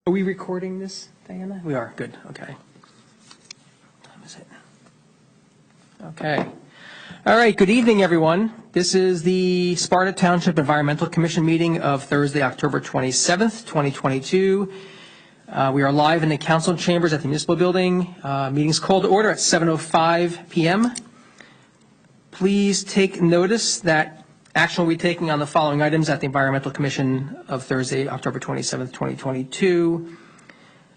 Are we recording this, Diana? We are, good, okay. What time is it? Okay. All right, good evening, everyone. This is the Sparta Township Environmental Commission meeting of Thursday, October 27th, 2022. We are live in the council chambers at the municipal building. Meeting's called to order at 7:05 p.m. Please take notice that action will be taken on the following items at the Environmental Commission of Thursday, October 27th, 2022.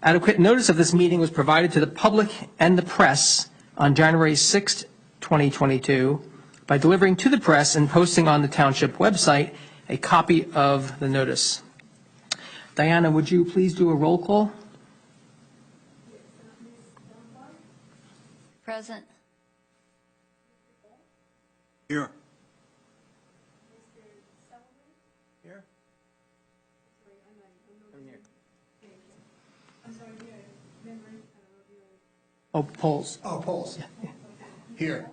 Adequate notice of this meeting was provided to the public and the press on January 6th, 2022 by delivering to the press and posting on the township website a copy of the notice. Diana, would you please do a roll call? Present. Here. Here. Oh, polls. Oh, polls. Here.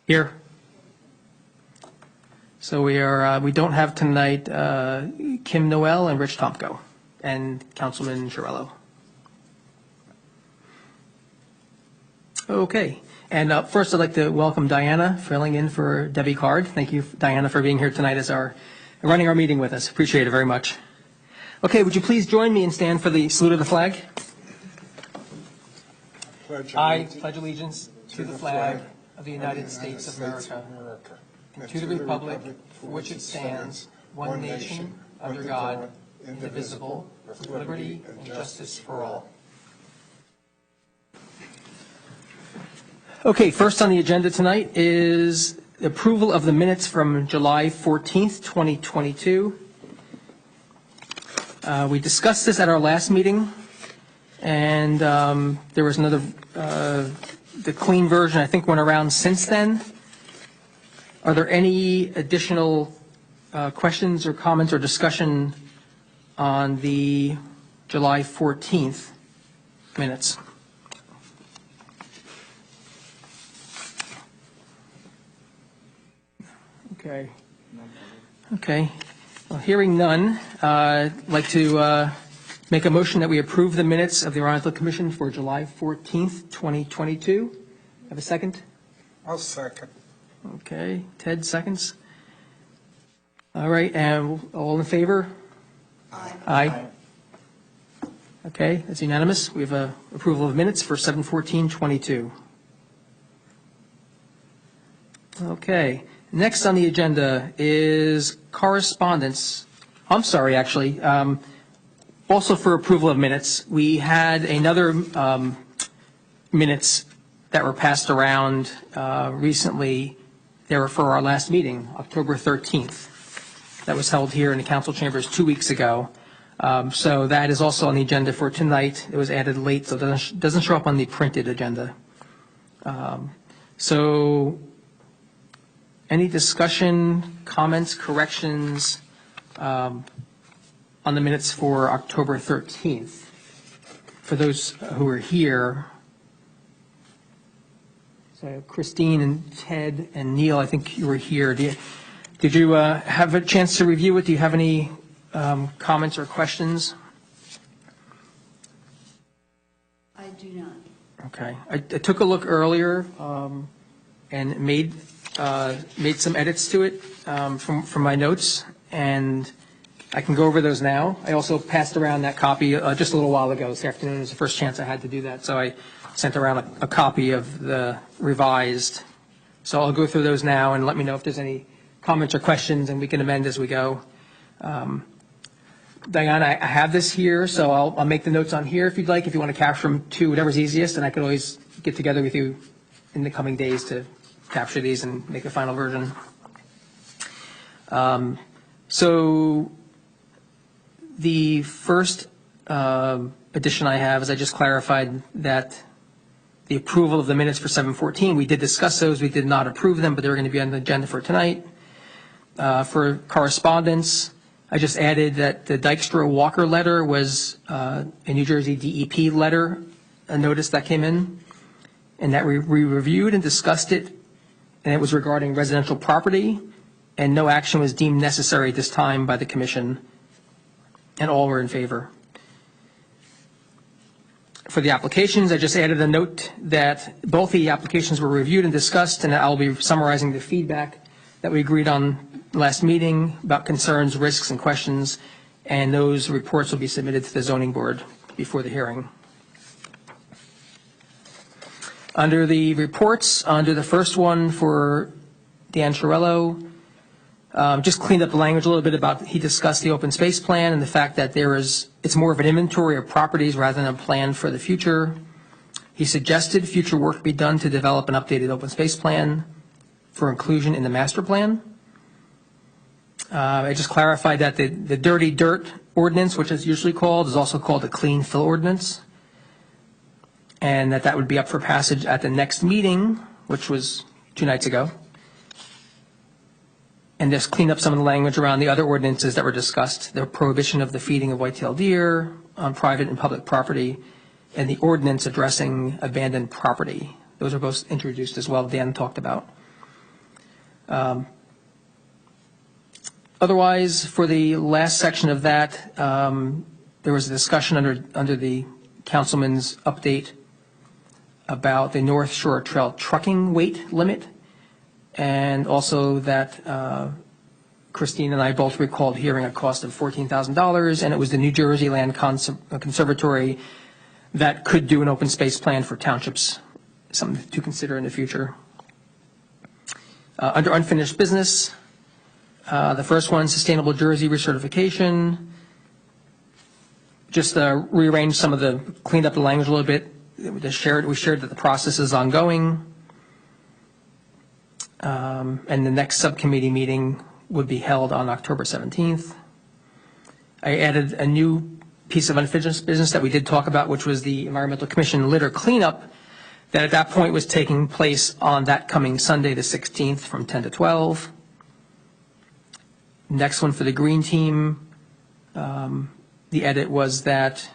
Here. So we don't have tonight Kim Noel and Rich Tomko and Councilman Chiarello. Okay. And first, I'd like to welcome Diana filling in for Debbie Card. Thank you, Diana, for being here tonight as running our meeting with us. Appreciate it very much. Okay, would you please join me and stand for the salute of the flag? I pledge allegiance to the flag of the United States of America, and to the republic for which it stands, one nation, under God, indivisible, with liberty and justice for all. Okay, first on the agenda tonight is approval of the minutes from July 14th, 2022. We discussed this at our last meeting, and there was another, the clean version I think went around since then. Are there any additional questions or comments or discussion on the July 14th minutes? Okay. Okay. Well, hearing none, I'd like to make a motion that we approve the minutes of the Environmental Commission for July 14th, 2022. Have a second? I'll second. Okay. Ted seconds. All right. And all in favor? Aye. Aye. Okay. That's unanimous. We have approval of minutes for 7/14/22. Okay. Next on the agenda is correspondence. I'm sorry, actually. Also for approval of minutes, we had another minutes that were passed around recently. They were for our last meeting, October 13th. That was held here in the council chambers 2 weeks ago. So that is also on the agenda for tonight. It was added late, so it doesn't show up on the printed agenda. So any discussion, comments, corrections on the minutes for October 13th? For those who are here, so Christine and Ted and Neil, I think you were here. Did you have a chance to review it? Do you have any comments or questions? I do not. Okay. I took a look earlier and made some edits to it from my notes, and I can go over those now. I also passed around that copy just a little while ago. This afternoon was the first chance I had to do that, so I sent around a copy of the revised. So I'll go through those now and let me know if there's any comments or questions, and we can amend as we go. Diana, I have this here, so I'll make the notes on here if you'd like, if you want to capture them to whatever's easiest, and I could always get together with you in the coming days to capture these and make a final version. So the first addition I have is I just clarified that the approval of the minutes for 7/14, we did discuss those. We did not approve them, but they were going to be on the agenda for tonight. For correspondence, I just added that the Dykstra Walker letter was a New Jersey DEP letter, a notice that came in, and that we reviewed and discussed it, and it was regarding residential property, and no action was deemed necessary at this time by the commission. and all were in favor. For the applications, I just added a note that both the applications were reviewed and discussed, and I'll be summarizing the feedback that we agreed on last meeting about concerns, risks, and questions, and those reports will be submitted to the zoning board before the hearing. Under the reports, under the first one for Dan Chiarello, just cleaned up the language a little bit about, he discussed the open space plan and the fact that it's more of an inventory of properties rather than a plan for the future. He suggested future work be done to develop an updated open space plan for inclusion in the master plan. I just clarified that the dirty dirt ordinance, which is usually called, is also called the clean fill ordinance, and that would be up for passage at the next meeting, which was 2 nights ago. And just clean up some of the language around the other ordinances that were discussed, the prohibition of the feeding of white-tailed deer on private and public property, and the ordinance addressing abandoned property. Those are both introduced as well, Dan talked about. Otherwise, for the last section of that, there was a discussion under the councilman's update about the North Shore Trail trucking weight limit, and also that Christine and I both recalled hearing a cost of $14,000, and it was the New Jersey Land Conservatory that could do an open space plan for townships, something to consider in the future. Under unfinished business, the first one, Sustainable Jersey recertification. Just rearranged some of cleaned up the language a little bit. We shared that the process is ongoing. And the next subcommittee meeting would be held on October 17th. I added a new piece of unfinished business that we did talk about, which was the Environmental Commission litter cleanup, that at that point was taking place on that coming Sunday, the 16th, from 10 to 12. Next one for the green team, the edit was that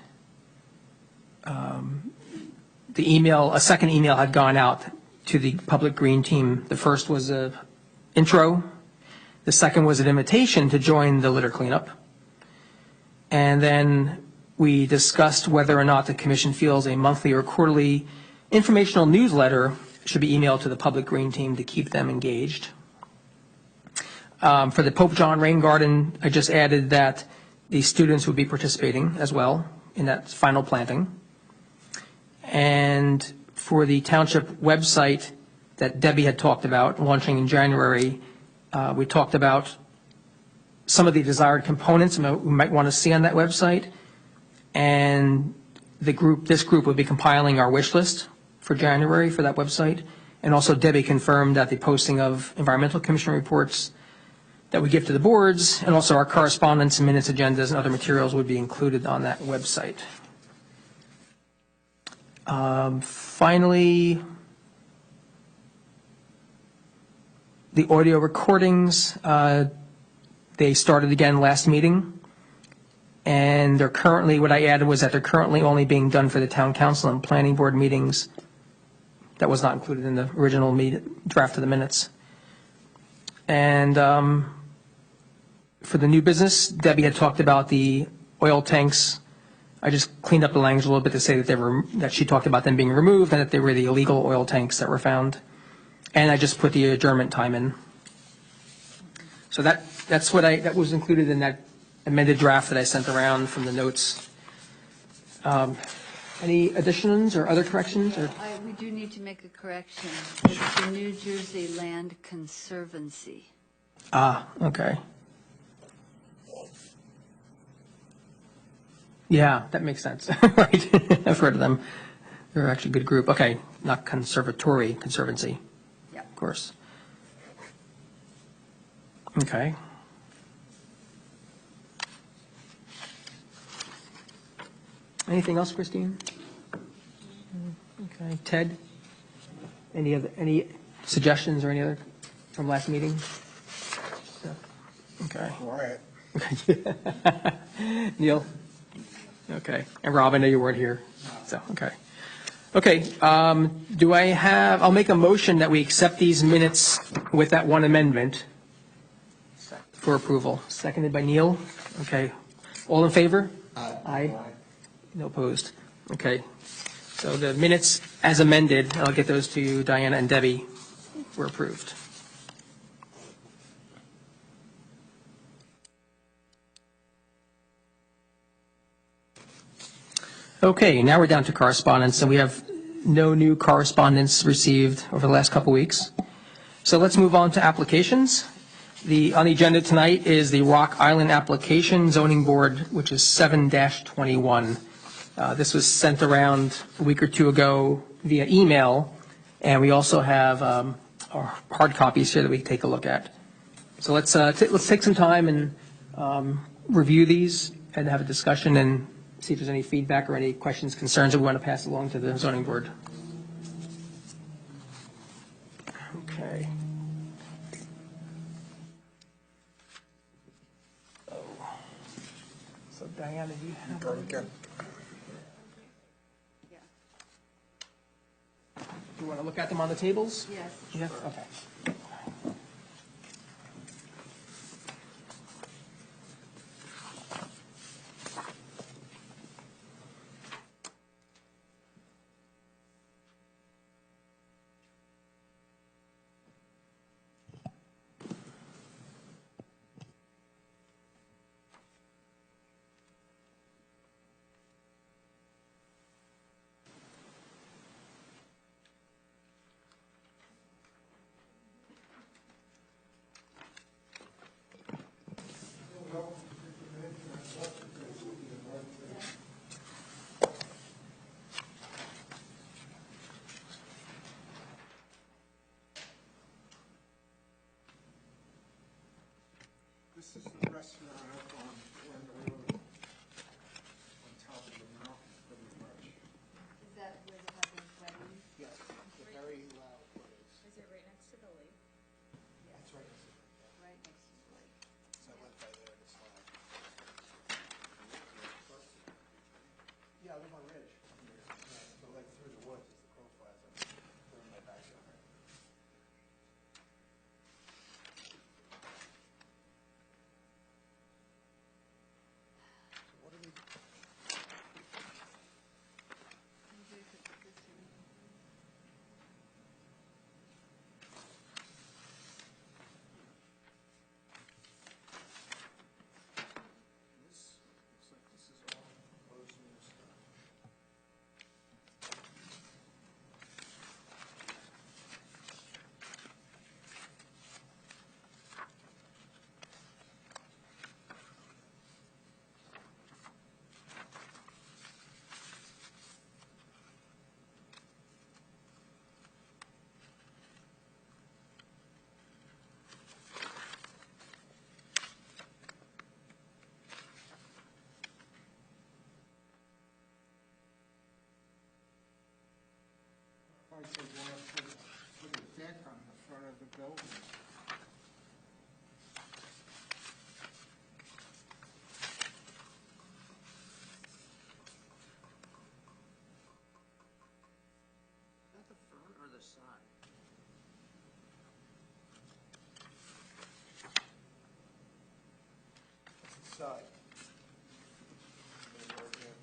a second email had gone out to the public green team. The first was an intro. The second was an invitation to join the litter cleanup. And then we discussed whether or not the commission feels a monthly or quarterly informational newsletter should be emailed to the public green team to keep them engaged. For the Pope John Rain Garden, I just added that the students would be participating as well in that final planting. And for the township website that Debbie had talked about launching in January, we talked about some of the desired components we might want to see on that website. And this group would be compiling our wish list for January for that website. And also Debbie confirmed that the posting of environmental commission reports that we give to the boards, and also our correspondence and minutes, agendas, and other materials would be included on that website. Finally, the audio recordings, they started again last meeting, and they're currently, what I added was that they're currently only being done for the town council and planning board meetings. That was not included in the original draft of the minutes. And for the new business, Debbie had talked about the oil tanks. I just cleaned up the language a little bit to say that she talked about them being removed and that they were the illegal oil tanks that were found. And I just put the adjournment time in. So that was included in that amended draft that I sent around from the notes. Any additions or other corrections? We do need to make a correction. It's the New Jersey Land Conservancy. Okay. Yeah, that makes sense. Right. I've heard of them. They're actually a good group. Okay, not conservatory, conservancy. Yeah. Of course. Okay. Anything else, Christine? Okay. Ted? Any suggestions or any other from last meeting? Okay. Quiet. Neil? Okay. And Rob, I know you weren't here. So, okay. Okay. I'll make a motion that we accept these minutes with that one amendment for approval. Seconded by Neil. Okay. All in favor? Aye. No opposed. Okay. So the minutes as amended, I'll get those to you, Diana and Debbie, were approved. Okay, now we're down to correspondence, and we have no new correspondence received over the last couple weeks. So let's move on to applications. On the agenda tonight is the Rock Island Application Zoning Board, which is 7-21. This was sent around a week or two ago via email, and we also have our hard copies here that we can take a look at. So let's take some time and review these and have a discussion and see if there's any feedback or any questions, concerns that we want to pass along to the zoning board. Okay. So Diana, do you have? Do you want to look at them on the tables? Yes. Yeah, okay. This is the restaurant up on Glenda Road, on top of the mountain, pretty much. Is that where they have those weddings? Yes, it's a very loud place. Is it right next to the lake? That's right. Right next to the lake. So I went by there this time. Yeah, I live on Ridge. So like through the woods, as the crow flies, I'm in my backyard. What do we? Maybe we could put this in. This looks like this is all proposed new stuff. Probably say go up to the deck on the front of the building. Is that the front or the side? It's the side. Maybe right there.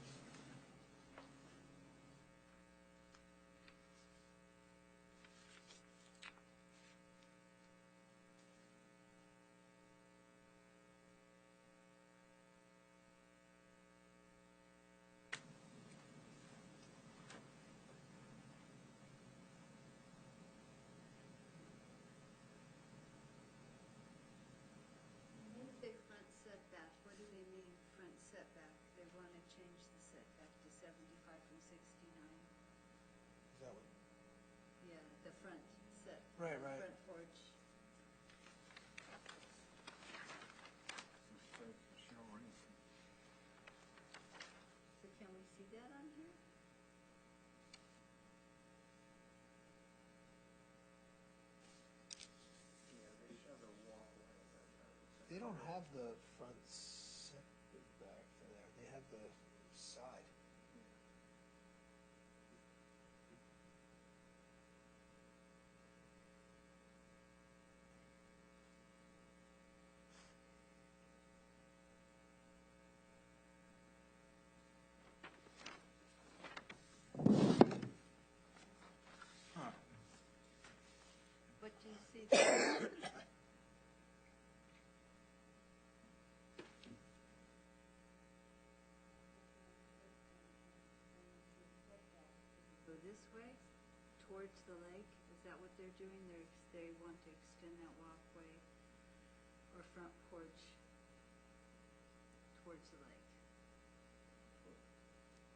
Say front setback, what do they mean, front setback? They want to change the setback to 75 from 69. Is that what? Yeah, the front set. Right, right. Front porch. So can we see that on here? They don't have the front setback there, they have the side. see that. Go this way, towards the lake, is that what they're doing? They want to extend that walkway or front porch towards the lake.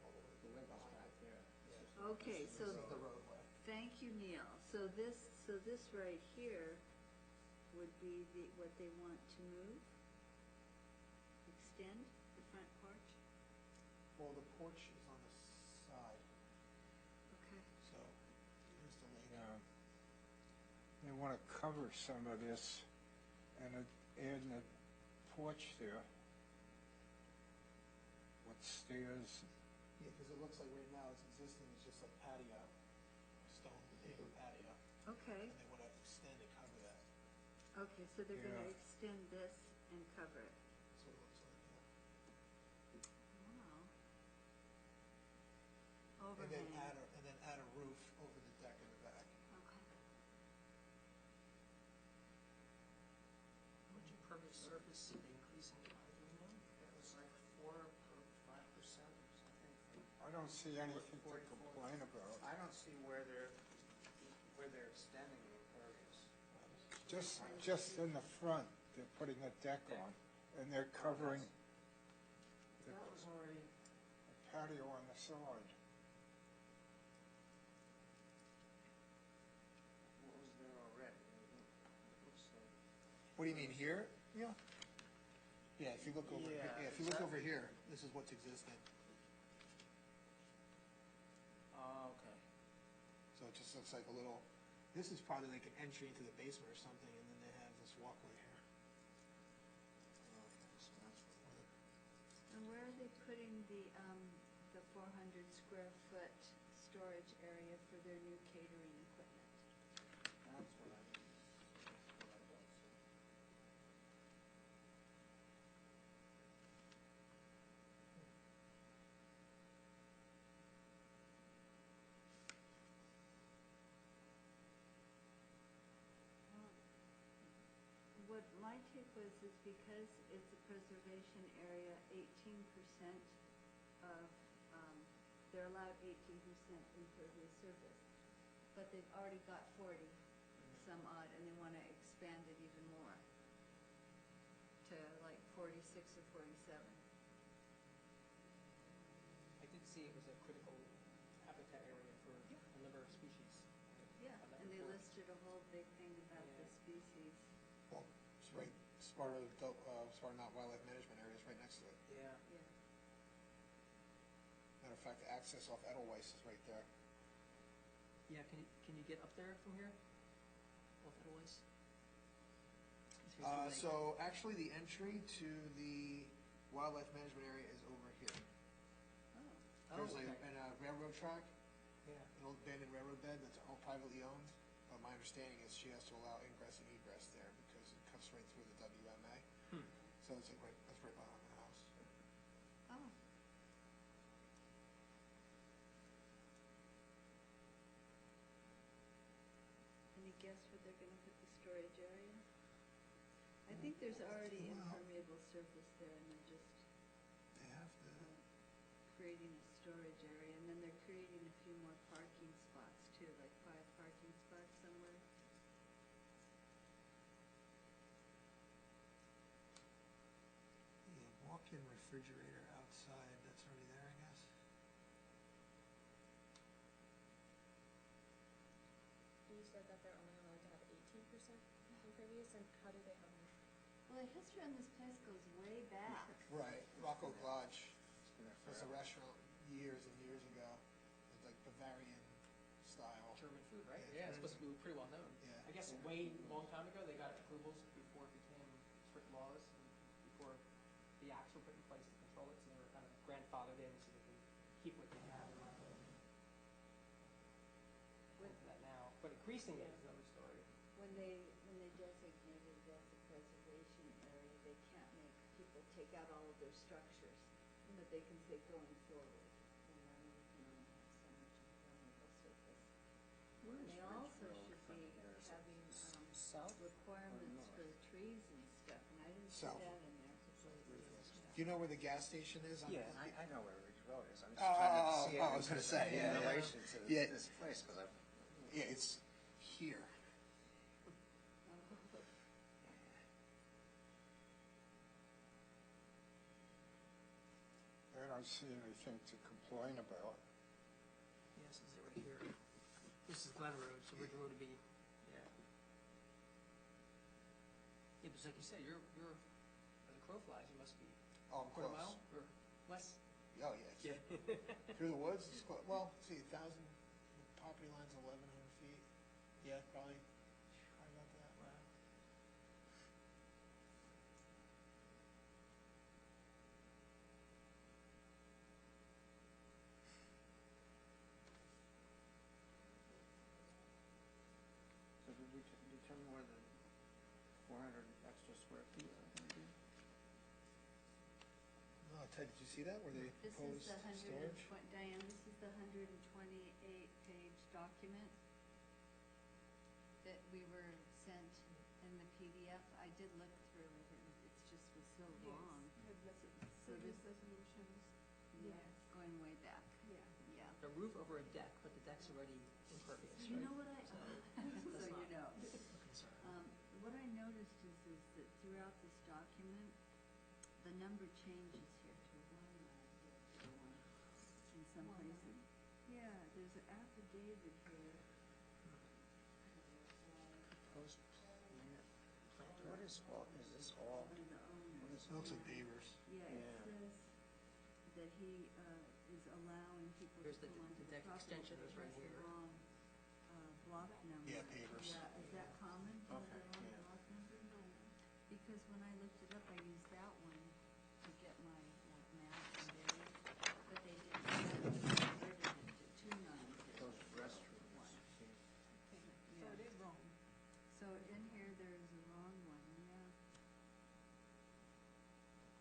All the way The lake is behind back it. there. Yeah. Okay, This is the so, roadway. thank you, Neil. So this right here would be what they want to move? Extend the front porch? Well, the porch is on the side, Okay. so here's the lake. Yeah. They want to cover some of this and add a porch there with stairs. Yeah, because it looks like right now it's existing, it's just like patio, stone paper patio, Okay, and they want to extend and cover that. okay, so they're gonna Yeah. extend this and cover it. That's what it looks like, Wow. yeah. Overhang. And then add a roof over the deck in the back. Okay. What's your pervious surface increasing by, do we know? It was like 4 or 5% or something. I don't see anything to 44. complain about. I don't see where they're extending the impervious. Just in the front, they're putting a deck on, and they're covering the That was already, patio on the side. what was there already? It looks like. What do you mean, here? Yeah. Yeah, if you look over, Yeah, if you look exactly. over here, this is what's existing. Oh, okay. So it just looks like a little, this is probably like an entry into the basement or something, and then they have this walkway here. Okay, so that's what. And where are they putting the 400 square foot storage area for their new catering equipment? That's what I don't see. What my take was is because it's a preservation area, 18% of, they're allowed 18% impervious surface, but they've already got 40 some odd, and they want to expand it even more to like 46 or 47. I did see it was a critical habitat area for a number of species. Yeah, On that and they report. listed a whole big thing about the Yeah. species. Well, it's right, Sparta Mountain Wildlife Management Area is right next to it. Yeah. Yeah. Matter of fact, the access off Edelweiss is right there. Yeah, can you get up there from here? Off Edelweiss? Here's the lake. So actually, the entry to the Wildlife Management Area is over here. Oh, There's okay. a railroad track, Yeah. an old abandoned railroad bed that's all privately owned. But my understanding is she has to allow ingress and egress there because it cuts right through the WMA. Hmm. So it's like that's right behind the house. oh. Any guess where they're gonna put the storage area? I think there's already Wow. impermeable surface there, and they're just They have creating a storage area, and then they're creating a few more parking spots too, like 5 parking spots somewhere. the walk-in refrigerator outside. That's already there, I guess. You said that they're only allowed to have 18% impervious, and how do they have more? Well, the history on this place goes way back. Right, Rocco Lodge. It's been there It was a forever. restaurant years and years ago. It's like Bavarian style. German food, right? Yeah, Yeah, it's supposed to be pretty well known. Yeah. I guess way long time ago, they got approvals before it became strict laws, and before the acts were put in place to control it, so they were kind of grandfathered in so they could keep what they had. Into that now, but increasing it is another story. When they designated it as a preservation area, they can't make people take out all of their structures, but they can say going forward, you know, you can only have so much impermeable surface. And they also should be having, south? requirements for trees and stuff, and I didn't see South. that in there. Do you know where the gas station is? Yeah, I know where Ridge Road is. I'm just Oh, trying to see it I was gonna say, yeah, in yeah. relation to Yeah. this place, because I've, Yeah, it's here. I don't see anything to complain about. Yes, this is it right here. This is Glen Road, so Ridge Road would be, yeah. Yeah, but it's like you said, you're, as a crow flies, you must be Oh, I'm quarter close. mile or less. Oh, yeah. It's through the woods, it's close. Well, see, 1,000, the property line's 1,100 feet. Yeah, probably about that. Wow. so did we determine where the 400 extra square feet are going to be? Oh, Ted, did you see that, where they This proposed is the storage? Diane, this is the 128-page document that we were sent in the PDF. I did look through it, it's just was so long. So this, resolutions. yeah, going way back, Yeah. yeah. A roof over a deck, but the deck's already impervious, right? You know what I, So so you know. a concern. What I noticed is that throughout this document, the number changes here to one in some places. Yeah, there's an affidavit here. Proposed plan. What is all, is this all? One of the owners. What is It looks like Davers. Yeah, it Yeah. says that he is allowing people to Here's the come onto the deck property. extension but is it right has the here. wrong block number. Yeah, Pavers. Yeah, is that common, to have the Okay, wrong yeah. block number? No. Because when I looked it up, I used that one to get my map and data, but they didn't. They converted it to 290. Those restrooms. One. So Yeah. it is wrong. So in here, there is a wrong one, yeah.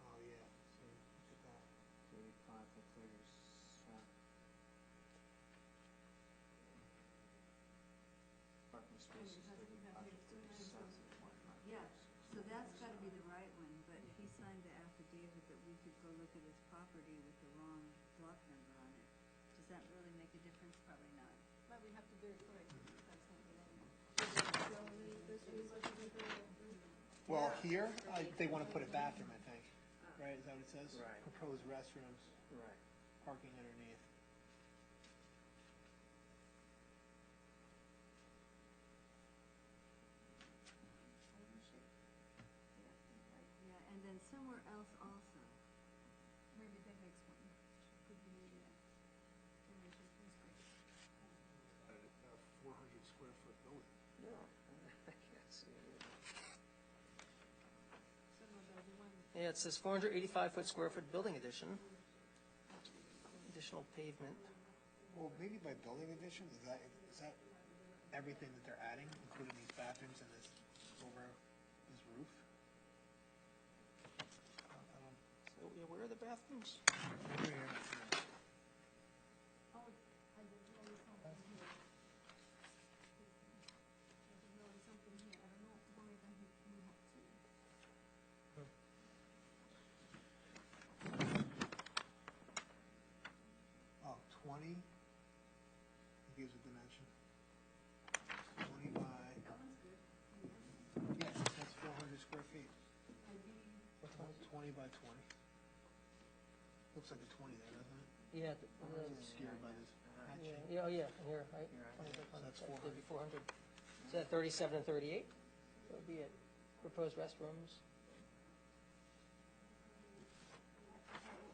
Oh, yeah, see, look at that. 35 to 37. Parking spaces, 35 to 37. Yeah, so that's gotta be the right one, but he signed the affidavit that we could go look at his property with the wrong block number on it. Does that really make a difference? Probably not. But we have to verify it. That's not the wrong one. Well, here, they want to put a bathroom, I think, right? Is that what it says? Right. Proposed restrooms, Right. parking underneath. Ownership? Yeah, and then somewhere else also. Maybe the next one. Could be maybe that. Generation from space. A 400 square foot building. No, I can't see it either. So no, the one. Yeah, it says 485 square foot building addition, additional pavement. Well, maybe by building addition, is that everything that they're adding, including these bathrooms and this over this roof? I don't. So, yeah, where are the bathrooms? Over here. Oh, I didn't know something here. I didn't know something here. I don't know why then we have two. Oh, 20? It gives a dimension. 20 by, That one's good. yeah, that's 400 square feet. I'd be, 20 by 20. Looks like a 20 there, doesn't it? Yeah, Obscured by this yeah, hatching. yeah, oh, yeah, here, right? Here, I- 20 by 20, So that's that'd be 400. Is that 37 and 38? That would be it. Proposed restrooms.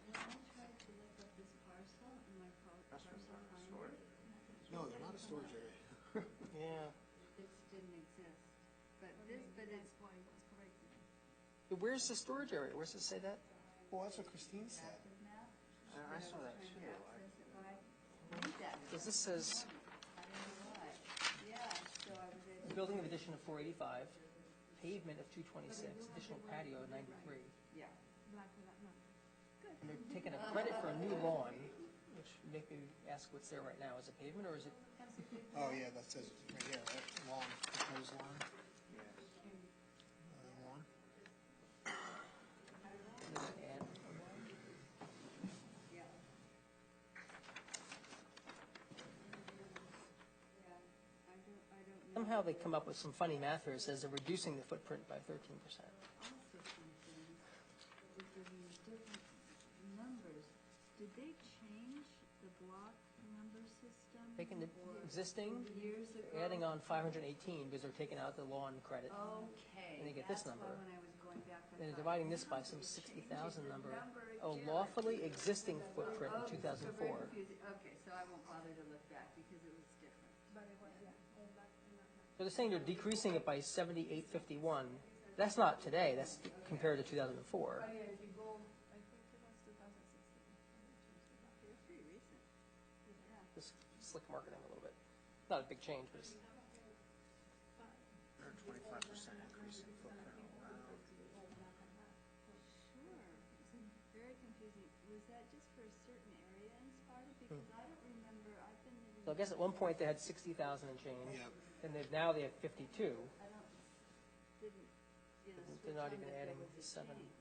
when I tried to look up this parcel in my parcel Restrooms aren't finder, stored. No, they're not a storage area. Yeah. this didn't exist. But Maybe it's, that's why it was corrected. But where's the storage area? Where's it say that? Well, that's what Christine said. active map. I saw that Trying too. to access it by, read that. Because this says I don't know why. Yeah, so I was able to. building of addition of 485, pavement of 226, additional patio of 93. Yeah. Black to that number. And they're taking a credit for a new lawn, which make me ask what's there right now. Is it pavement or is it? Oh, yeah, that says right here, right? Lawn, proposed lawn. Yeah. somehow they come up with some funny math here. It says they're reducing the footprint by 13%. Also something is giving you different numbers. Did they change the block number system? Taking the or existing, years ago? adding on 518 because they're taking out the lawn credit. Okay. And they get this That's number. why when I was going back, I And they're thought, dividing this by "Now some they're 60,000 changing the number. again." Oh, lawfully existing footprint in Oh, so very 2004. confusing. Okay, so I won't bother to look back because it was different. But it was, yeah, and that. So they're saying they're decreasing it by 7851. That's not today, that's compared to 2004. But yeah, if you go, I think it was 2016. They're pretty recent. Yeah. Just slick marketing a little bit. Not a big change, but it's, Or 25% increase in footprint. Wow. Sure. It's very confusing. Was that just for a certain area in Sparta? Because I don't remember, I've been living. so I guess at one point they had 60,000 and change. Yep. And now they have 52. I don't, didn't, you know, They're switch not on even that there adding was a seven. change.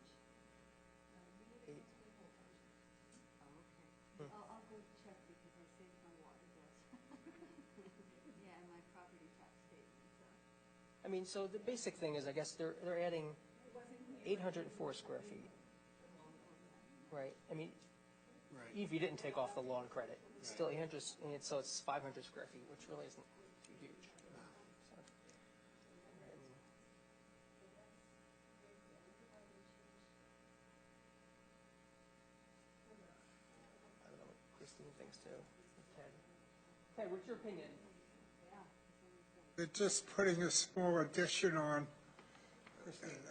8. Oh, okay. I'll go check because I saved my water bills. Yeah, and my property tax statement, so. I mean, so the basic thing is, I guess they're adding 804 square feet. Right? I mean, Right. even if you didn't take off the lawn credit, it's still 800, and so it's 500 square feet, which really isn't too huge. So, I don't know what Christine thinks too. Ted. Ted, what's your opinion? Yeah. They're just putting a small addition on,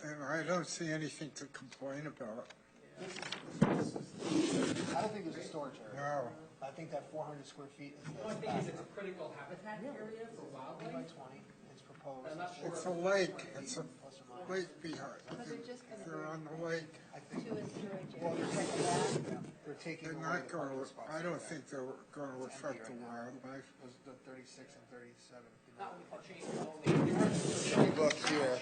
and I don't see anything to complain about. I don't think there's a storage area. No. I think that 400 square feet is the One thing is it's a critical habitat area for 20 by wildlife. 20. It's proposed. I'm not sure. It's a lake, it's a Plus or minus. lake behind, they're just gonna they're on the lake. I think To a storage well, area. they're taking They're away not the going parking to, spots. I don't think they're going to It's empty affect the right now. wildlife. Those the 36 and 37. Not with the change at all. They weren't Look here.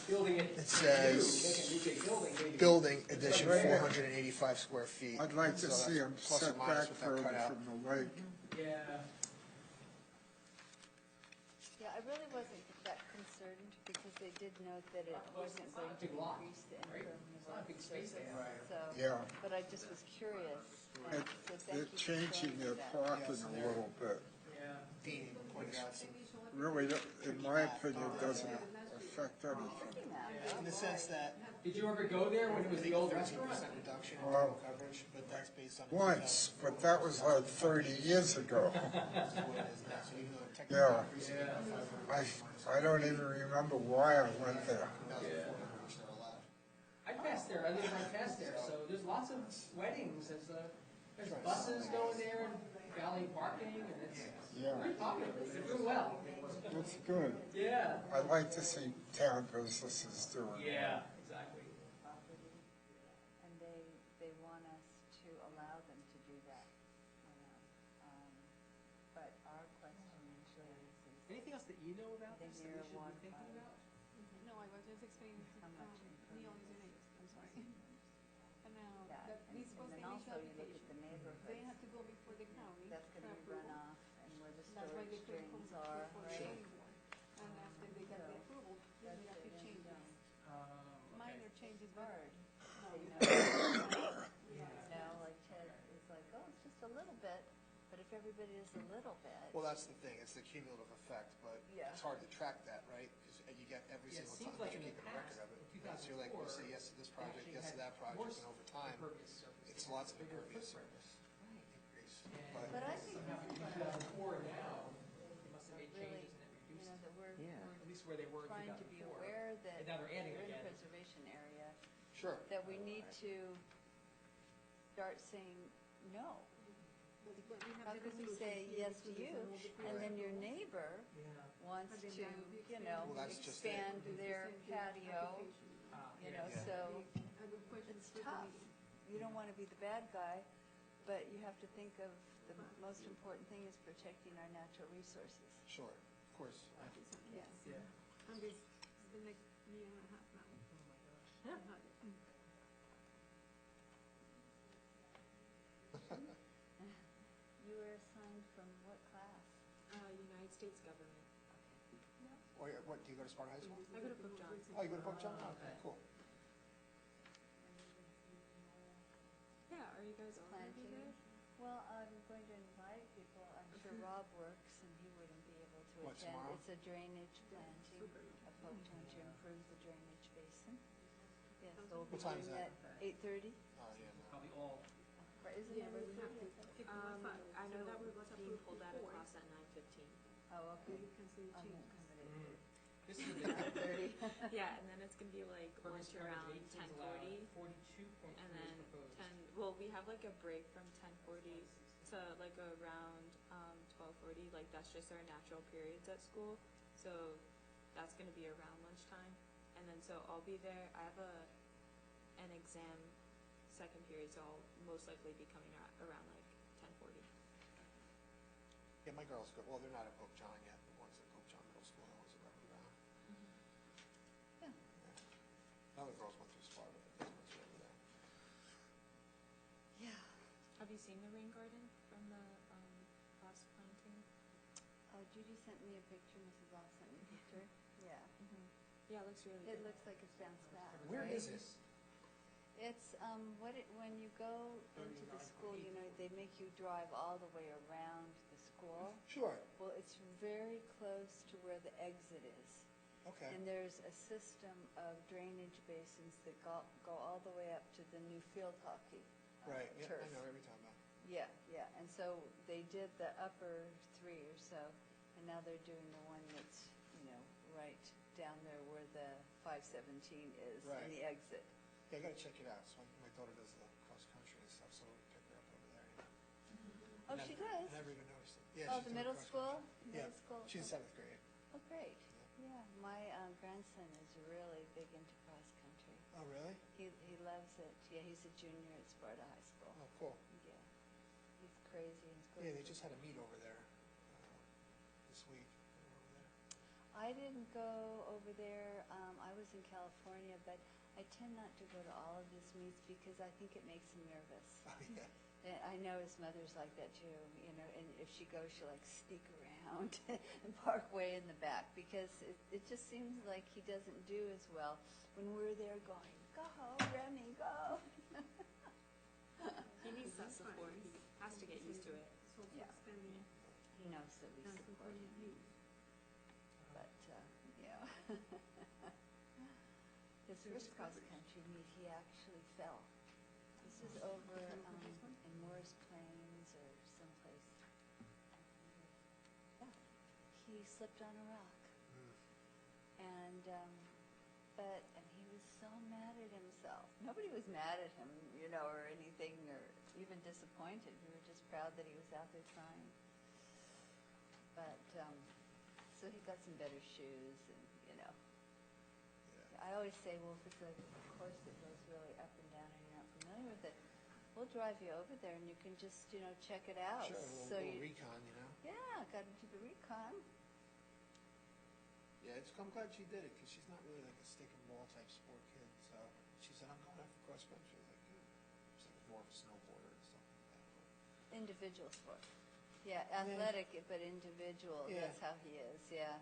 building it. It says Make a new big building, maybe. building addition 485 square feet. I'd like to So see that's them plus or set minus back with that further cutout. from the lake. Yeah. Yeah, I really wasn't that concerned because they did note that it wasn't It's not going a to big lot, increase the right? It's not a big impermeable space they have. surface, so. Yeah. But I just was curious. and They're so thank they're you for changing showing me their that. parking a little bit. Yeah. Dean pointed out some, Really, in my opinion, doesn't affect anything. Looking at it, in the sense that Did you ever go there when it was the old 13% restaurant? reduction in Well, total coverage, but that's based on. Once, but that was like 30 years ago. What it is now, so even though technically Yeah. increasing it by 500 I don't even remember why I went there. which they're allowed. I passed there, I live right past there, so there's lots of weddings, there's buses going there and valet parking, and it's Yeah. very popular, they're doing well. That's good. Yeah. I like to see town businesses doing well. Yeah, exactly. and they want us to allow them to do that. you know. But our question usually is Anything else that you know about They this that we near should one be thinking about? No, I was just explaining to how much Neil is impervious. in it, I'm sorry. And now, that. that And this was the then initial also you look at application. the They neighborhoods, had to go before the county that's for going to be approval. runoff and where the That's why they storage put it drains are, before the right? zoning board. And after they got the So, approval, they That's made a it, few and, changes. Okay. Minor changes, but Hard. no. You know, like Ted is like, oh, it's just a little bit, but if everybody is a little bit. Well, that's the thing, it's the cumulative effect, but Yeah. it's hard to track that, right? Because you get every Yeah, it single seems time, like you in the keep a record past, of it. in Right? So you're like, you 2004, say yes to this they project, actually yes to had that project, more and over time, impervious surface. it's They had lots of bigger impervious footprint. surface increase. And But I think somehow this is between 2004 and now, they must have made really, changes and it you reduced, know, that we're at least where they were in 2004. trying to be aware that And now they're adding we're in a again. preservation area, Sure. that we need to start saying no. But we have How the could we resolution say here, yes to which is you, all the and then approvals. your neighbor Yeah. wants But then to, now we you know, Well, that's just it. expand their patio, you know, Yeah. so I would question it's for the tough. meeting. You don't want to be the bad guy, but you have to think of the most important thing is protecting our natural resources. Sure, of course. Yes. Yeah. And this is the next year and a half now. Oh, my gosh. You were assigned from what class? United States government. Okay. Or what, do you go to Sparta High School? I go to Pope John's. Oh, you go to Pope John? Okay, cool. Yeah, are you guys all gonna be there? Well, I'm going to invite people. I'm sure Rob works and he wouldn't be able to What, attend. tomorrow? It's a drainage planting at Pope John to improve the drainage basin. Yes, so we'll be What time is doing that? that 8:30. Oh, yeah, no. Probably all. Isn't it 8:30? I know that we're being pulled out of class at 9:15. Oh, okay. Mm. I won't come at 8:30. This is the 8:30. Yeah, and then it's gonna be like lunch around 10:40. 42.3 And then 10, well, we have like a break from 10:40 to like around 12:40, like that's just our natural periods at school. So that's gonna be around lunchtime. And then so I'll be there, I have an exam second period, so I'll most likely be coming around like 10:40. Yeah, my girls go, well, they're not at Pope John yet, the ones at Pope John Middle School, the ones at Reverend Brown. Yeah. Yeah. Other girls went through Sparta, but this one's over there. Yeah. Have you seen the rain garden from the last planting? Judy sent me a picture. Mrs. Law sent me a picture. Yeah. Yeah, it looks really It good. looks like it's bounced back. Where right? is it? It's, when you go into the school, you know, they make you drive all the way around the school. Sure, Well, it's very close to where the exit is. okay. And there's a system of drainage basins that go all the way up to the new field hockey Right, yeah, turf. I know every time. Yeah, yeah, and so they did the upper 3 or so, and now they're doing the one that's, you know, right down there where the 517 is, Right. and the exit. Yeah, I gotta check it out. So my daughter does the cross country and stuff, so we'll pick her up over there. You know. Oh, she does? I never even noticed it. Yeah, Oh, she's the doing middle cross school? country. Middle Yeah, school? she's in 7th grade. Oh, great, yeah, my grandson is really big into cross country. Oh, really? He loves it, yeah, he's a junior at Sparta High School. Oh, cool. Yeah, he's crazy and Yeah, they just had a meet over there this week. They were over there. I didn't go over there. I was in California, but I tend not to go to all of his meets because I think it makes him nervous. Oh, yeah. And I know his mother's like that too, you know, and if she goes, she'll like sneak around and park way in the back because it just seems like he doesn't do as well when we're there going, go, Remy, go. He needs that support. He has to get used to it. Yeah. He knows that we support him. But, yeah. His first cross-country meet, he actually fell. This is over in Morris Plains or someplace. Yeah. He slipped on a rock. And, and he was so mad at himself. Nobody was mad at him, you know, or anything, or even disappointed. We were just proud that he was out there trying. But, so he got some better shoes and, you know. Yeah. I always say, well, if it's a course that goes really up and down and you're not familiar with it, we'll drive you over there and you can just, you know, check it out. Sure, a So little you, recon, you know? yeah, got into the recon. Yeah, I'm glad she did it because she's not really like a stick and ball type sport kid. So she said, I'm going out for cross country. Like, she's like more of a snowboarder and stuff like that. Individual sport. Yeah, athletic, but individual. Yeah. That's how he is, yeah.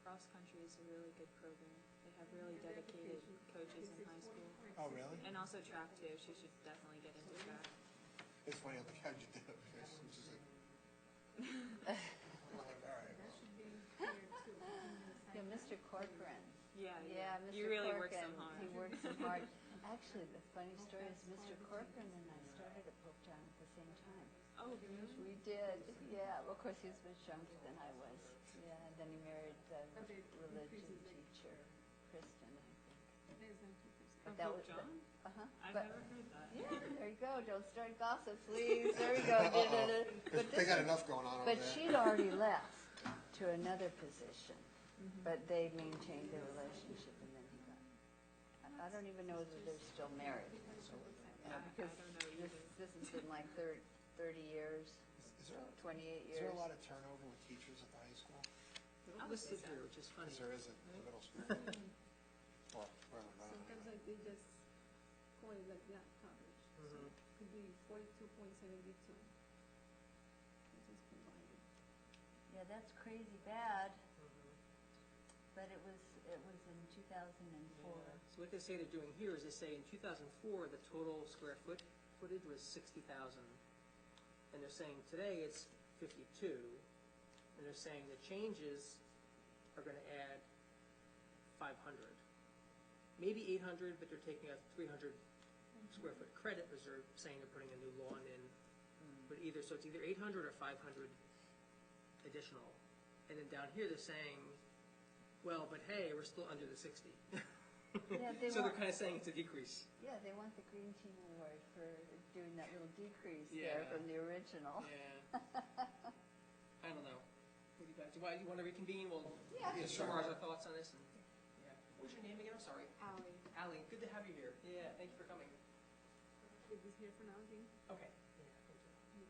Cross country is a really good program. They have really dedicated coaches in high school. Oh, really? And also track too. She should definitely get into track. It's funny, I'm like, how'd you do it? She's like, all right. Yeah, Mr. Corcoran. Yeah, Yeah, Mr. You really work so Corcoran, hard. he works so hard. Actually, the funny story is Mr. Corcoran and I started at Pope John at the same time. Oh, really? We did, yeah. Well, of course, he was much younger than I was. Yeah, and then he married the religion teacher, Kristen, I think. But that Pope was John? Uh-huh. I've But- never heard that. Yeah, there you go. Don't start gossip, please. There we go. But They this got is- enough going on over But there. she'd already left to another position, but they maintained their relationship, and then he got. I don't even know whether they're still married. Because I don't know either. this has been like 30 years, Is there, 28 is there years. a lot of turnover with teachers at the high school? Listed here, which is funny. As there is at the middle school? Or wherever, I don't know. Sometimes like they just call it like that coverage. So it could be 42.72. They just provide it. Yeah, that's crazy bad. But it was in 2004. So what they say they're doing here is they say in 2004, the total square footage was 60,000. And they're saying today it's 52. And they're saying the changes are going to add 500. Maybe 800, but they're taking a 300 square foot credit because they're saying they're putting a new lawn in. But so it's either 800 or 500 additional. And then down here they're saying, well, but hey, we're still under the 60. Yeah, So they're kind of saying it's a decrease. Yeah, they want the Green Team Award for doing that little decrease Yeah. there from the original. Yeah. I don't know. What do you guys, you want to reconvene? We'll summarize our thoughts on this. Yeah. What was your name again? I'm sorry. Allie, Allie, good to have you here. Yeah, thank you for coming. is this here for now, Dean? Okay. Yeah, thank you.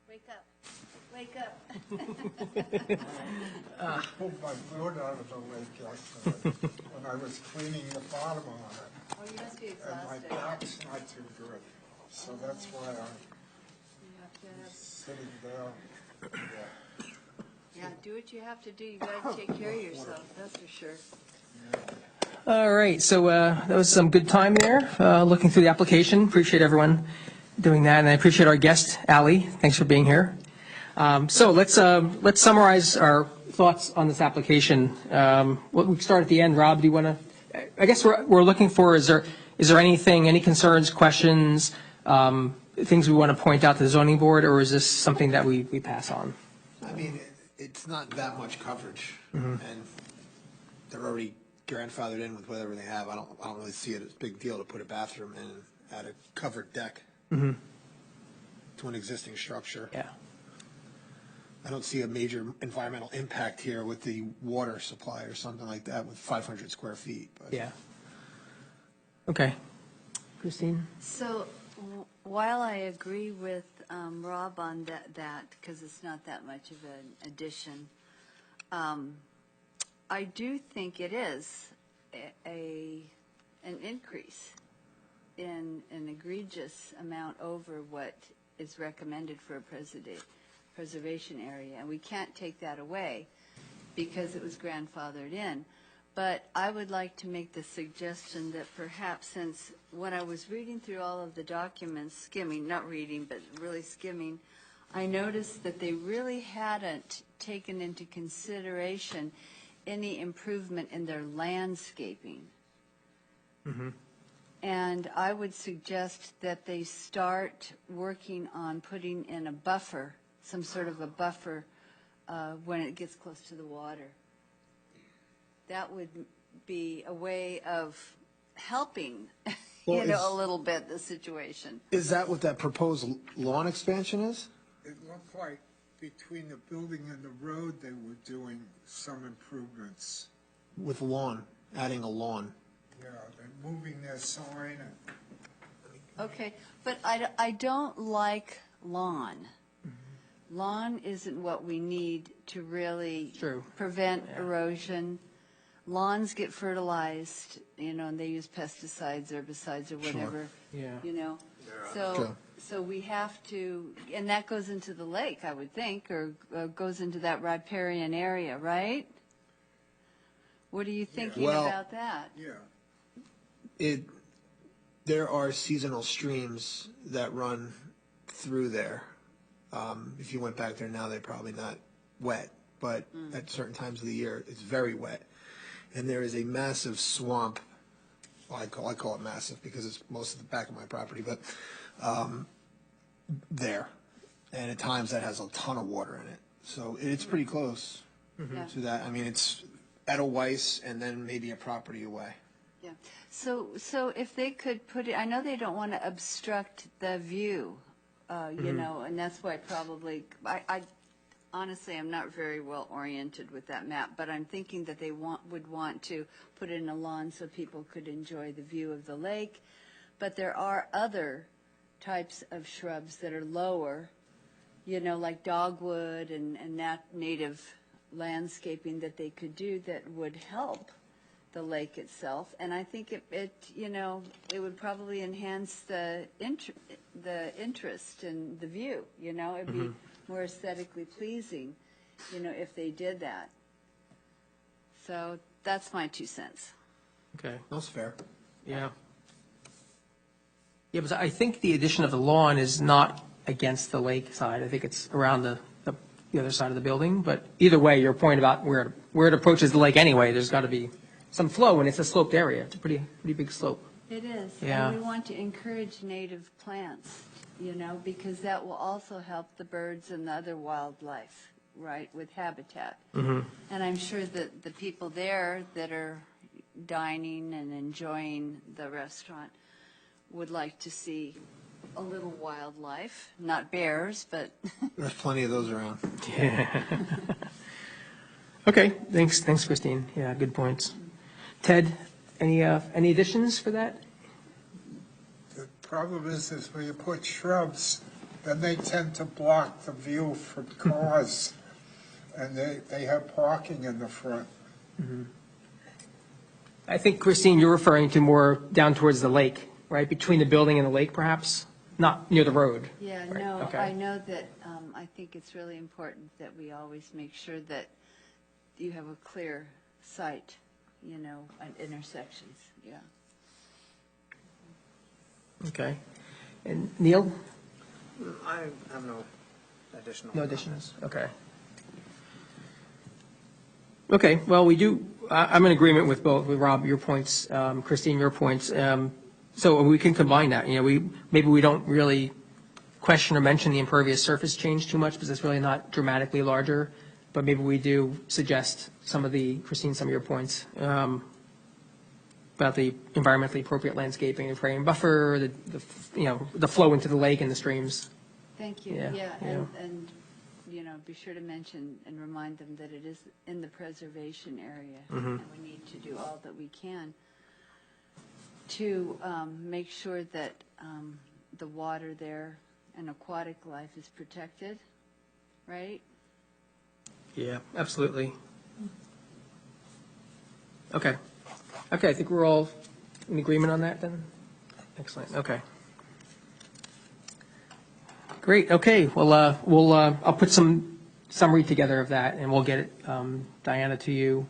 Wake up. Wake up. I pulled my foot out of the lake yesterday when I was cleaning the bottom on it. Oh, you must be And my exhausted. back's not too good, so that's why I'm You have to have, sitting down. yeah, do what you have to do. You gotta take care of yourself, that's for sure. All right, so that was some good time there, looking through the application. Appreciate everyone doing that, and I appreciate our guest, Allie. Thanks for being here. So let's summarize our thoughts on this application. We start at the end. Rob, do you want to? I guess we're looking for, is there anything, any concerns, questions, things we want to point out to the zoning board, or is this something that we pass on? I mean, it's not that much coverage, and they're already grandfathered in with whatever they have. I don't really see it as a big deal to put a bathroom in, add a covered deck to an existing structure. Yeah. I don't see a major environmental impact here with the water supply or something like that with 500 square feet. But Yeah. Okay. Christine? So while I agree with Rob on that, because it's not that much of an addition, I do think it is an increase in an egregious amount over what is recommended for a preservation area, and we can't take that away because it was grandfathered in. But I would like to make the suggestion that perhaps, since when I was reading through all of the documents, skimming, not reading, but really skimming, I noticed that they really hadn't taken into consideration any improvement in their landscaping. And I would suggest that they start working on putting in a buffer, some sort of a buffer, when it gets close to the water. That would be a way of helping, Well, a little bit, the situation. is that what that proposed lawn expansion is? It looked like between the building and the road, they were doing some improvements. With lawn, adding a lawn. Yeah, they're moving their sign and Okay, but I don't like lawn. Lawn isn't what we need to really True. prevent erosion. Lawns get fertilized, and they use pesticides, herbicides, or whatever. Yeah. Sure. So we have to, and that goes into the lake, I would think, or goes into that riparian area, right? What are you thinking Well- about that? yeah. There are seasonal streams that run through there. If you went back there now, they're probably not wet, but at certain times of the year, it's very wet. And there is a massive swamp. Well, I call it massive because it's most of the back of my property, but there. And at times that has a ton of water in it. So it's pretty close Yeah. to that. I mean, it's Edelweiss and then maybe a property away. Yeah, so if they could put it, I know they don't want to obstruct the view, and that's why probably, I honestly, I'm not very well oriented with that map, but I'm thinking that they would want to put in a lawn so people could enjoy the view of the lake. But there are other types of shrubs that are lower, like dogwood and native landscaping that they could do that would help the lake itself. And I think it it would probably enhance the interest and the view, it'd be more aesthetically pleasing, if they did that. So that's my 2 cents. Okay, That's fair. yeah. Yeah, but I think the addition of the lawn is not against the lake side. I think it's around the other side of the building. But either way, your point about where it approaches the lake anyway, there's got to be some flow, and it's a sloped area. It's a pretty big slope. It is. Yeah. And we want to encourage native plants, because that will also help the birds and the other wildlife, right, with habitat. And I'm sure that the people there that are dining and enjoying the restaurant would like to see a little wildlife, not bears, but There's plenty of those around. Okay, thanks, Christine. Yeah, good points. Ted, any additions for that? The problem is when you put shrubs, then they tend to block the view from cars, and they have parking in the front. I think, Christine, you're referring to more down towards the lake, right? Between the building and the lake, perhaps? Not near the road? yeah, Right, no, okay. I know that, I think it's really important that we always make sure that you have a clear sight, at intersections, yeah. Okay. And Neil? I have no additional. No additions? Okay. Okay, well, I'm in agreement with with Rob, your points, Christine, your points. So we can combine that, maybe we don't really question or mention the impervious surface change too much because it's really not dramatically larger, but maybe we do suggest Christine, some of your points about the environmentally appropriate landscaping and frame buffer, the flow into the lake and the streams. Thank you, Yeah, yeah, yeah. and, be sure to mention and remind them that it is in the preservation area, and we need to do all that we can to make sure that the water there and aquatic life is protected, right? Yeah, absolutely. Okay. Okay, I think we're all in agreement on that then? Excellent, okay. Great, okay, well, I'll put some summary together of that, and we'll get it, Diana, to you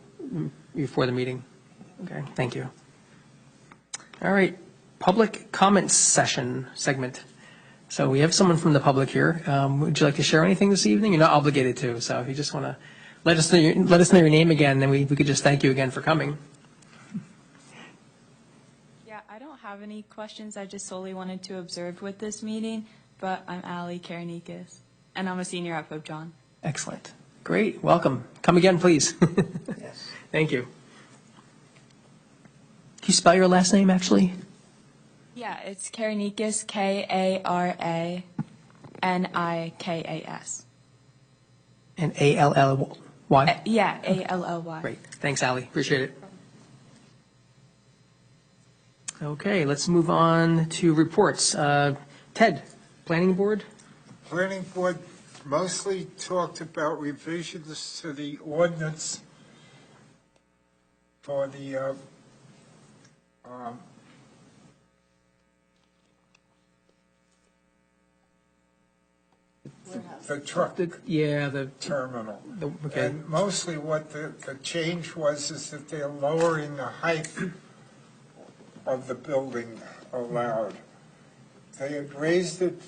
before the meeting. Okay, thank you. All right, public comments segment. So we have someone from the public here. Would you like to share anything this evening? You're not obligated to, so if you just want to let us know your name again, then we could just thank you again for coming. Yeah, I don't have any questions. I just solely wanted to observe with this meeting, but I'm Allie Karanikis, and I'm a senior at Pope John. Excellent. Great, welcome. Come again, please. Yes. Thank you. Can you spell your last name, actually? Yeah, it's Karanikis, Karanikkas. And A-L-L-Y? Yeah, Ally. Great. Thanks, Allie. Appreciate it. Okay, let's move on to reports. Ted, Planning Board? Planning Board mostly talked about revisions to the ordinance for the the truck The terminal. okay. And mostly what the change was is that they're lowering the height of the building allowed. They had raised it,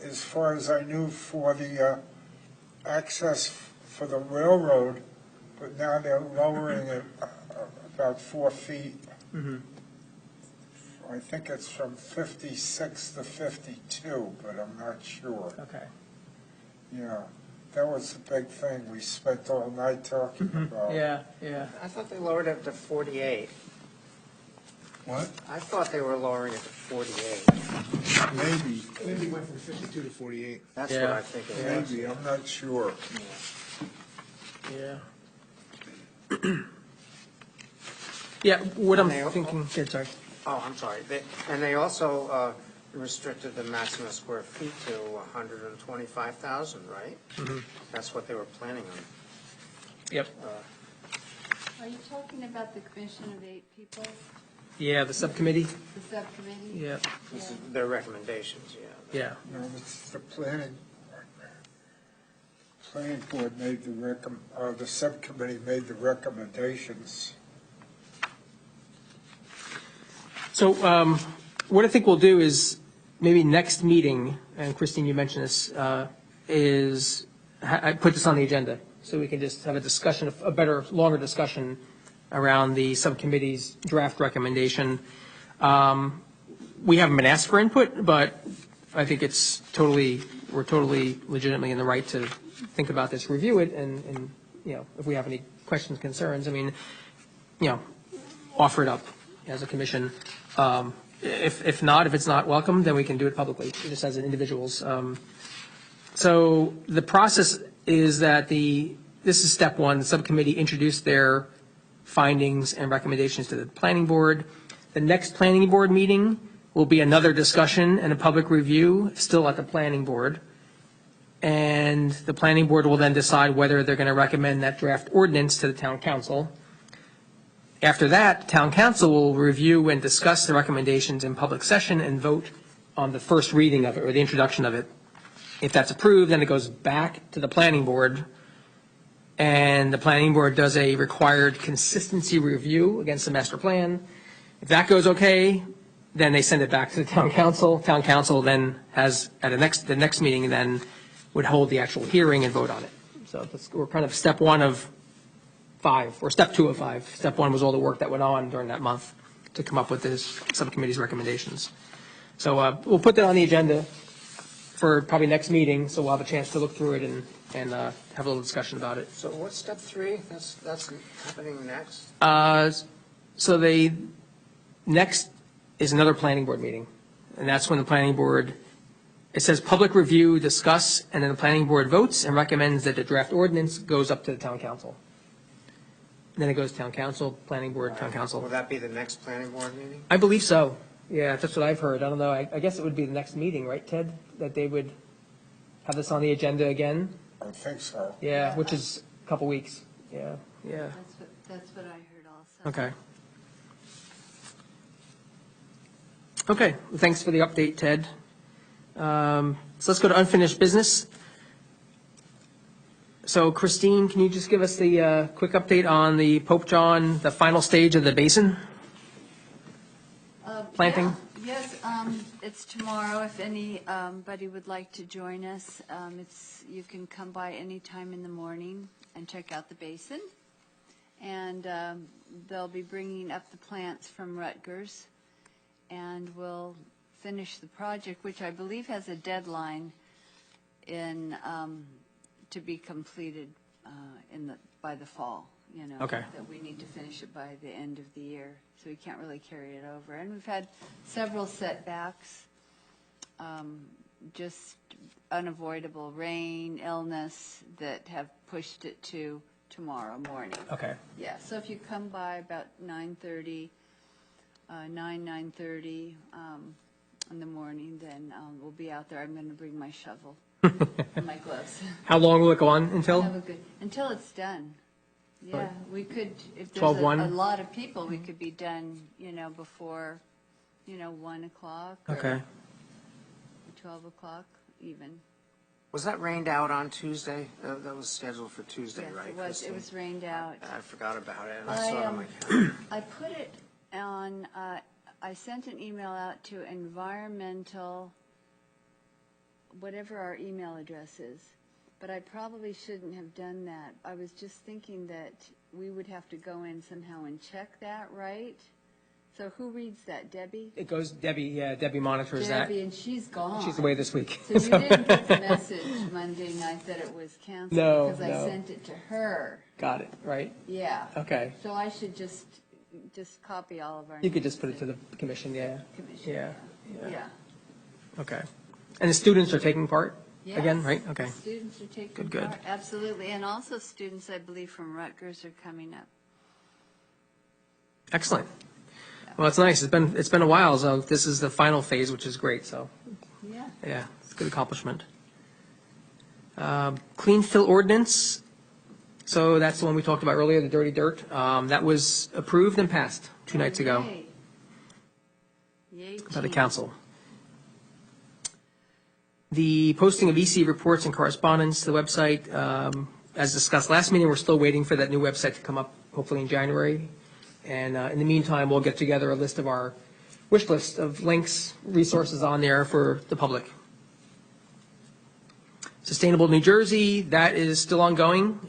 as far as I knew, for the access for the railroad, but now they're lowering it about 4 feet. I think it's from 56 to 52, but I'm not sure. Okay. Yeah, that was a big thing we spent all night talking about. Yeah, yeah. I thought they lowered it to 48. What? I thought they were lowering it to 48. Maybe, Maybe went from 52 to 48. That's Yeah. what I think it was. maybe, I'm not sure. Yeah. Yeah, what I'm And they- thinking, yeah, sorry. Oh, I'm sorry. And they also restricted the maximum square feet to 125,000, right? That's what they were planning on. Yep. Are you talking about the commission of 8 people, Yeah, the subcommittee. the subcommittee? Yeah, This is their recommendations, yeah. yeah. No, it's the planning board made the subcommittee made the recommendations. So what I think we'll do is maybe next meeting, and Christine, you mentioned this, is I put this on the agenda so we can just have a discussion, a better, longer discussion around the subcommittee's draft recommendation. We haven't been asked for input, but I think it's we're totally legitimately in the right to think about this, review it, and if we have any questions, concerns, offer it up as a commission. If not, if it's not welcome, then we can do it publicly, just as individuals. So the process is that this is step one. The subcommittee introduced their findings and recommendations to the planning board. The next planning board meeting will be another discussion and a public review, still at the planning board. And the planning board will then decide whether they're going to recommend that draft ordinance to the town council. After that, town council will review and discuss the recommendations in public session and vote on the first reading of it, or the introduction of it. If that's approved, then it goes back to the planning board, and the planning board does a required consistency review against the master plan. If that goes okay, then they send it back to the town council. Town council then has, at the next meeting, then would hold the actual hearing and vote on it. So we're kind of step 1 of 5, or step 2 of 5. Step 1 was all the work that went on during that month to come up with this subcommittee's recommendations. So we'll put that on the agenda for probably next meeting, so we'll have a chance to look through it and have a little discussion about it. So what's step 3? That's happening next? So next is another planning board meeting, and that's when the planning board, it says public review, discuss, and then the planning board votes and recommends that the draft ordinance goes up to the town council. And then it goes to town council, planning board, town Will council. that be the next planning board meeting? I believe so. Yeah, that's what I've heard. I don't know. I guess it would be the next meeting, right, Ted? That they would have this on the agenda again? I think so. Yeah, which is a couple weeks. Yeah. That's what I heard also. Okay. Okay, well, thanks for the update, Ted. So let's go to unfinished business. So Christine, can you just give us the quick update on the Pope John, the final stage of the basin planting? Yeah. Yes, it's tomorrow. If anybody would like to join us, you can come by any time in the morning and check out the basin. And they'll be bringing up the plants from Rutgers, and we'll finish the project, which I believe has a deadline to be completed by the fall. Okay. That we need to finish it by the end of the year, so we can't really carry it over. And we've had several setbacks, just unavoidable rain, illness that have pushed it to tomorrow morning. Okay. Yeah, so if you come by about 9:30 in the morning, then we'll be out there. I'm going to bring my shovel and my gloves. How long will it go on until? Until it's done. Yeah, we could, if there's 12:01? a lot of people, we could be done, before, 1 o'clock. or Okay. 12 o'clock even. Was that rained out on Tuesday? That was scheduled for Tuesday, Yes, right? it was. It Christine? was rained out. I forgot about it, and I saw it on my I calendar. I put it on, I sent an email out to environmental, whatever our email address is, but I probably shouldn't have done that. I was just thinking that we would have to go in somehow and check that, right? So who reads that, Debbie? It goes, Debbie, yeah, Debbie monitors that. Debbie, and she's gone. She's away this week. So you didn't get the message Monday night that it was canceled? No, Because I no. sent it to her. Got it, right? Yeah. Okay. So I should just copy all of our. You could just names put it to the commission, yeah. Commission. Yeah, yeah. Yeah. Okay. And the students are taking part again, Yes. right? Okay. Students are taking Good, good. part. Absolutely. And also students, I believe, from Rutgers are coming up. Excellent. Well, it's nice. It's been a while, so this is the final phase, which is great, so, Yeah. yeah, it's a good accomplishment. Clean fill ordinance, So that's the one we talked about earlier, the dirty dirt. That was approved and passed 2 nights ago Yay. Yay, by the team. council. The posting of EC reports and correspondence to the website, as discussed last meeting, we're still waiting for that new website to come up, hopefully in January. And in the meantime, we'll get together a list of our wish list of links, resources on there for the public. Sustainable New Jersey, that is still ongoing.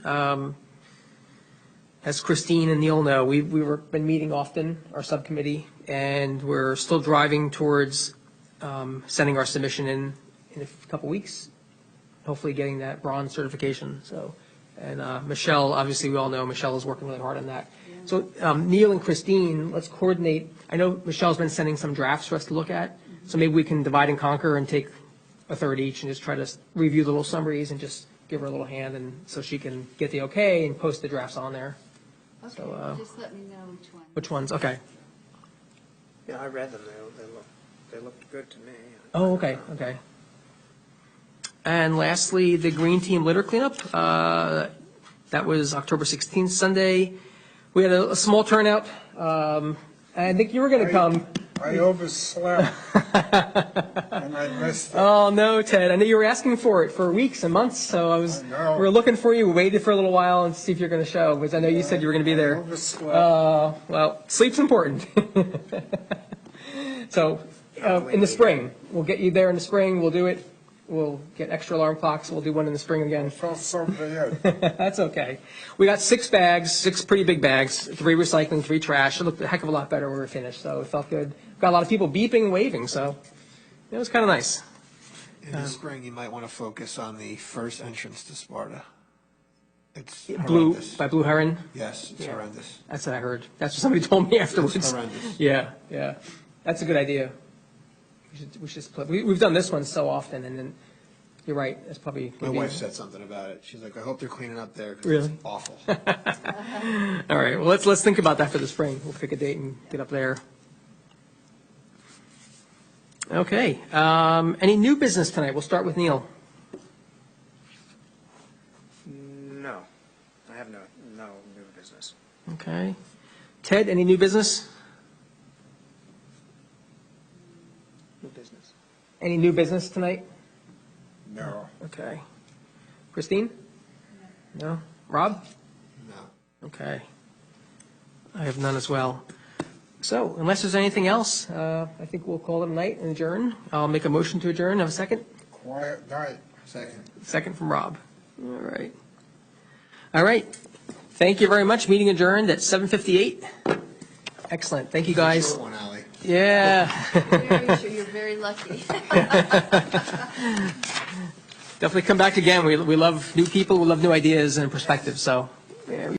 As Christine and Neil know, we've been meeting often, our subcommittee, and we're still driving towards sending our submission in a couple weeks, hopefully getting that bronze certification. So, and Michelle, obviously we all know Michelle is working really hard on that. So Neil and Christine, let's coordinate. I know Michelle's been sending some drafts for us to look at, so maybe we can divide and conquer and take a third each and just try to review the little summaries and just give her a little hand, and so she can get the okay and post the drafts on there. Okay, So, just let me know which one. Which ones? Okay. Yeah, I read them, they looked good to me. Oh, okay, okay. And lastly, the Green Team litter cleanup. That was October 16th, Sunday. We had a small turnout. I think you were going to come. I overslept, and I missed it. Oh, no, Ted. I know you were asking for it for weeks and months, so I know. we were looking for you. We waited for a little while and see if you're going to show, because I know you said you were going to be I there. overslept. Well, sleep's important. So, in the spring, we'll get you there in the spring. We'll do it. We'll get extra alarm clocks. We'll do one in the spring again. I felt so bad. That's okay. We got 6 bags, 6 pretty big bags, 3 recycling, 3 trash. It looked a heck of a lot better when we were finished, so it felt good. Got a lot of people beeping and waving, so it was kind of nice. In the spring, you might want to focus on the first entrance to Sparta. It's Blue, horrendous. by Blue Heron. Yes, it's Yeah. horrendous. That's what I heard. That's what somebody told me afterwards. It's horrendous. Yeah, yeah. That's a good idea. We should just put, we've done this one so often, and then, you're right, it's probably. My wife said something about it. She's like, I hope they're cleaning up there because Really? it's awful. All right, well, let's think about that for the spring. We'll pick a date and get up there. Okay, any new business tonight? We'll start with Neil. No, I have no new business. Okay. Ted, any new business? New business. Any new business tonight? No. Okay. Christine? No. Rob? No. Okay. I have none as well. So unless there's anything else, I think we'll call it a night and adjourn. I'll make a motion to adjourn. Have a second? Quiet night. Second. Second from Rob. All right. All right. Thank you very much. Meeting adjourned at 7:58. Excellent. Thank you, guys. Short one, Ally. Yeah. Very sure, you're very lucky. Definitely come back again. We love new people. We love new ideas and perspectives. So, yeah.